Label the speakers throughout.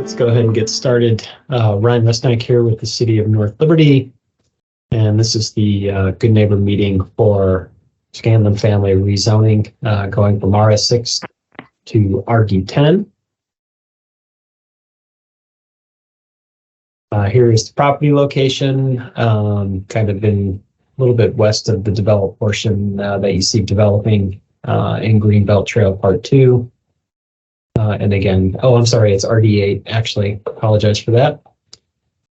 Speaker 1: Let's go ahead and get started. Ryan Westnick here with the City of North Liberty. And this is the Good Neighbor meeting for Scanlon Family rezoning, going from RS6 to RD10. Here is the property location, kind of in a little bit west of the developed portion that you see developing in Greenbelt Trail Part 2. And again, I'm sorry, it's RD8, actually. Apologize for that.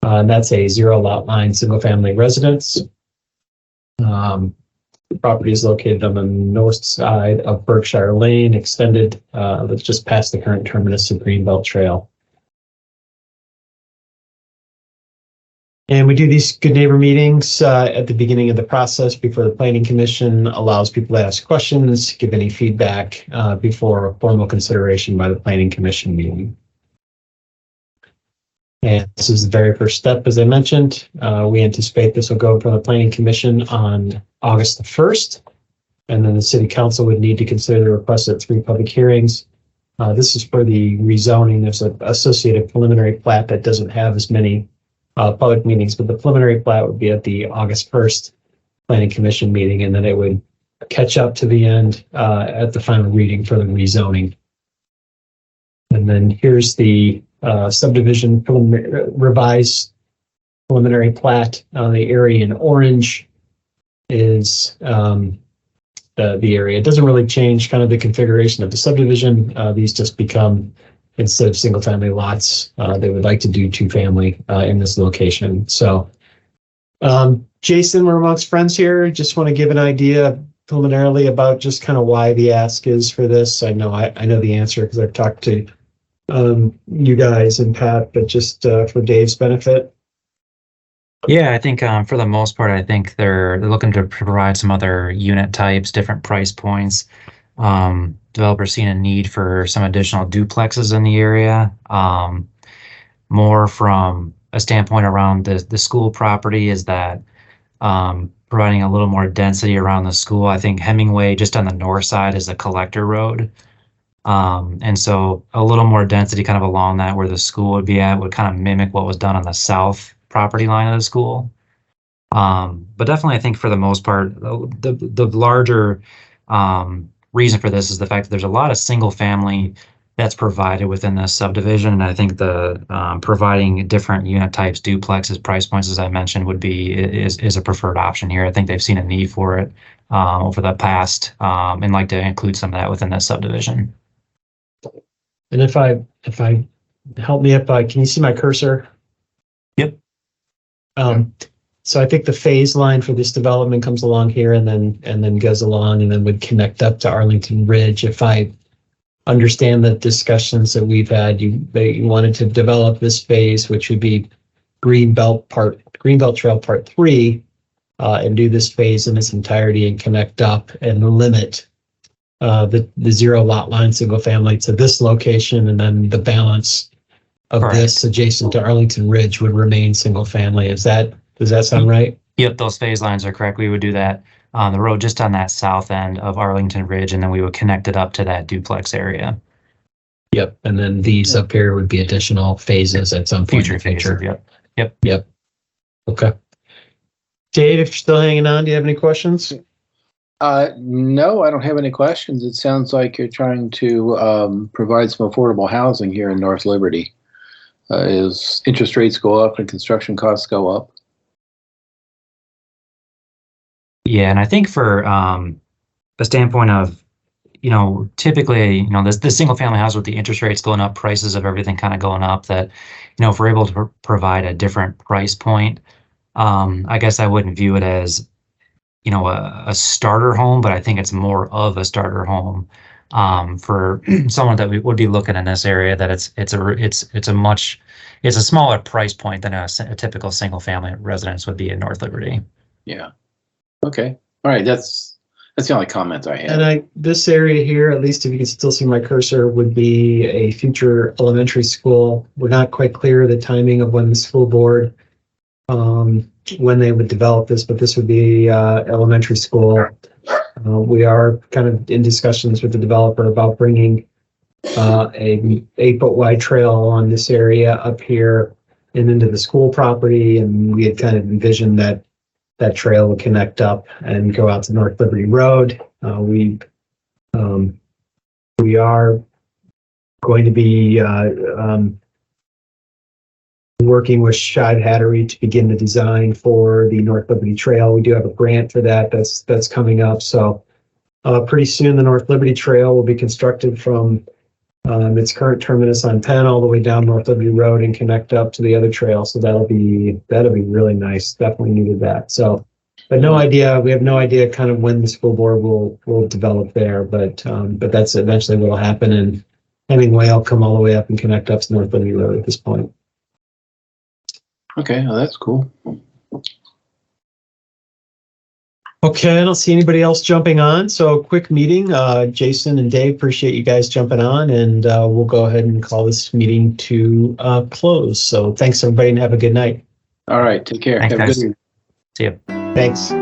Speaker 1: And that's a zero lot line single family residence. The property is located on the north side of Berkshire Lane, extended that's just past the current terminus of Greenbelt Trail. And we do these Good Neighbor meetings at the beginning of the process before the Planning Commission allows people to ask questions, give any feedback before a formal consideration by the Planning Commission meeting. And this is the very first step, as I mentioned. We anticipate this will go from the Planning Commission on August the 1st. And then the City Council would need to consider the request at 3 public hearings. This is for the rezoning. There's an associated preliminary plat that doesn't have as many public meetings, but the preliminary plat would be at the August 1st Planning Commission meeting, and then it would catch up to the end at the final reading for the rezoning. And then here's the subdivision revised preliminary plat. The area in orange is the area. It doesn't really change kind of the configuration of the subdivision. These just become, instead of single family lots, they would like to do 2-family in this location. So Jason, we're amongst friends here. Just want to give an idea preliminarily about just kind of why the ask is for this. I know I know the answer because I've talked to you guys and Pat, but just for Dave's benefit.
Speaker 2: Yeah, I think for the most part, I think they're looking to provide some other unit types, different price points. Developers seeing a need for some additional duplexes in the area, more from a standpoint around the school property is that providing a little more density around the school. I think Hemingway just on the north side is a collector road. And so a little more density kind of along that where the school would be at would kind of mimic what was done on the south property line of the school. But definitely I think for the most part, the larger reason for this is the fact that there's a lot of single family that's provided within this subdivision. And I think the providing different unit types, duplexes, price points, as I mentioned, is a preferred option here. I think they've seen a need for it over the past and like to include some of that within this subdivision.
Speaker 1: And if I help me up, can you see my cursor?
Speaker 2: Yep.
Speaker 1: So I think the phase line for this development comes along here and then goes along and then would connect up to Arlington Ridge. If I understand the discussions that we've had, you wanted to develop this phase, which would be Greenbelt Trail Part 3, and do this phase in its entirety and connect up and limit the zero lot line single family to this location, and then the balance of this adjacent to Arlington Ridge would remain single family. Does that sound right?
Speaker 2: Yep, those phase lines are correct. We would do that on the road just on that south end of Arlington Ridge, and then we would connect it up to that duplex area.
Speaker 1: Yep, and then these up here would be additional phases at some point in the future. Yep. Okay. Dave, if you're still hanging on, do you have any questions?
Speaker 3: No, I don't have any questions. It sounds like you're trying to provide some affordable housing here in North Liberty. As interest rates go up and construction costs go up.
Speaker 2: Yeah, and I think for the standpoint of, typically, the single family house with the interest rates going up, prices of everything kind of going up, that, if we're able to provide a different price point, I guess I wouldn't view it as, a starter home, but I think it's more of a starter home for someone that we would be looking in this area, that it's a smaller price point than a typical single family residence would be in North Liberty.
Speaker 3: Yeah. Okay. All right. That's the only comment I had.
Speaker 1: And this area here, at least if you can still see my cursor, would be a future elementary school. We're not quite clear the timing of when the school board, when they would develop this, but this would be elementary school. We are kind of in discussions with the developer about bringing a 8-foot wide trail along this area up here and into the school property. And we had kind of envisioned that that trail would connect up and go out to North Liberty Road. We are going to be working with Shive Hattery to begin the design for the North Liberty Trail. We do have a grant for that that's coming up. So pretty soon the North Liberty Trail will be constructed from its current terminus on Penn all the way down North Liberty Road and connect up to the other trail. So that'll be really nice. Definitely needed that. So, but no idea. We have no idea kind of when the school board will develop there. But that's eventually what will happen. And Hemingway will come all the way up and connect up to North Liberty Road at this point.
Speaker 3: Okay, well, that's cool.
Speaker 1: Okay, I don't see anybody else jumping on. So quick meeting. Jason and Dave, appreciate you guys jumping on, and we'll go ahead and call this meeting to close. So thanks everybody and have a good night.
Speaker 3: All right, take care.
Speaker 2: Thanks,
Speaker 3: Have a
Speaker 2: guys.
Speaker 3: good
Speaker 2: See you.
Speaker 1: Thanks.